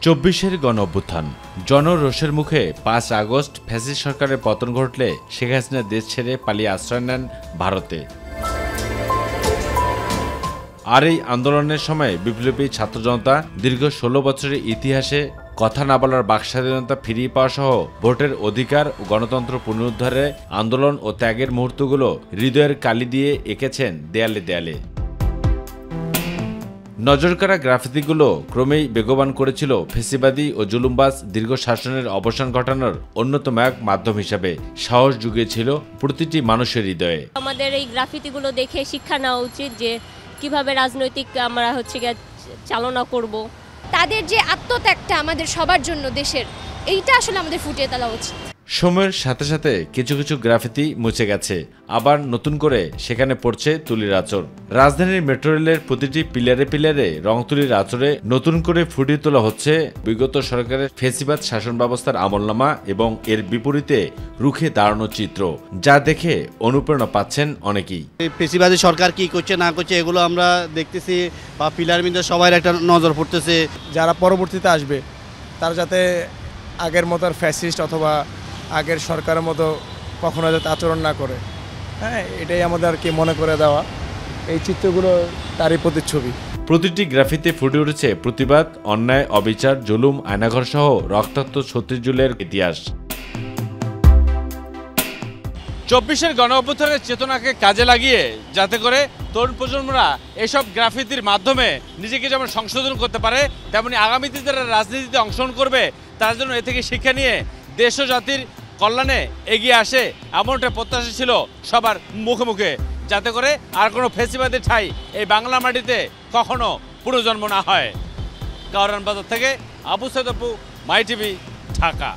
চব্বিশের গণঅভ্যুত্থান জনরোষের মুখে ৫ আগস্ট ফ্যাসিস্ট সরকারের পতন ঘটলে শেখ হাসিনা দেশ ছেড়ে পালিয়ে আশ্রয় নেন ভারতে। আর এই আন্দোলনের সময় বিপ্লবী ছাত্র জনতা দীর্ঘ ১৬ বছরের ইতিহাসে কথা না বলার বাকস্বাধীনতা ফিরিয়ে পাওয়া সহ ভোটের অধিকার ও গণতন্ত্র পুনরুদ্ধারে আন্দোলন ও ত্যাগের মুহূর্তগুলো হৃদয়ের কালি দিয়ে এঁকেছেন দেয়ালে দেয়ালে। নজরকাড়া গ্রাফিতিগুলো ক্রমেই বেগবান করেছিল ফেসিবাদী ও জুলুমবাজ দীর্ঘ শাসনের অবসান ঘটানোর অন্যতম এক মাধ্যম হিসাবে সাহস জুগিয়েছিল প্রতিটি মানুষের হৃদয়ে। আমাদের এই গ্রাফিতিগুলো দেখে শিক্ষা নেওয়া উচিত যে কিভাবে রাজনৈতিক আমরা চালনা করব। তাদের যে আত্মত্যাগটা আমাদের সবার জন্য দেশের, এইটা আসলে আমাদের ফুটিয়ে তোলা উচিত। সময়ের সাথে সাথে কিছু কিছু গ্রাফিতি মুছে গেছে, আবার নতুন করে সেখানে পড়ছে তুলির আঁচড়। রাজধানীর মেট্রো রেলের প্রতিটি পিলারে পিলারে রং তুলির আঁচড়ে নতুন করে ফুটিয়ে তোলা হচ্ছে বিগত সরকারের ফেসিবাদ শাসন ব্যবস্থার আমলনামা এবং এর বিপরীতে রুখে দাঁড়ানোর চিত্র, যা দেখে অনুপ্রেরণা পাচ্ছেন অনেকেই। ফেসিবাদী সরকার কি করছে না করছে এগুলো আমরা দেখতেছি, বা পিলার মধ্যে সবাই একটা নজর পড়তেছে। যারা পরবর্তীতে আসবে তারা যাতে আগের মতো ফ্যাসিস্ট অথবা আগের সরকারের মতো কখনো যাতে আচরণ না করে, হ্যাঁ, এটাই আমাদের আর কি মনে করে দেওয়া। এই চিত্রগুলো তারই প্রতিচ্ছবি। প্রতিটি গ্রাফিতে ফুটে উঠেছে প্রতিবাদ, অন্যায়, অবিচার, জুলুম, আয়নাঘর সহ রক্তাক্ত ৩৬ জুলাইয়ের ইতিহাস। ২৪-এর গণঅভ্যুত্থানের চেতনাকে কাজে লাগিয়ে যাতে করে তরুণ প্রজন্মরা এসব গ্রাফিতির মাধ্যমে নিজেকে যেমন সংশোধন করতে পারে, তেমনি আগামীতে যারা রাজনীতিতে অংশগ্রহণ করবে তার জন্য এ থেকে শিক্ষা নিয়ে দেশ ও জাতির কল্যাণে এগিয়ে আসে, এমনটা প্রত্যাশা ছিল সবার মুখে মুখে, যাতে করে আর কোনো ফেসিবাদের ঠাঁই এই বাংলা মাটিতে কখনো পুনর্জন্ম না হয়। কারওয়ান বাজার থেকে আবু সাইদ আপু, মাই টিভি, ঢাকা।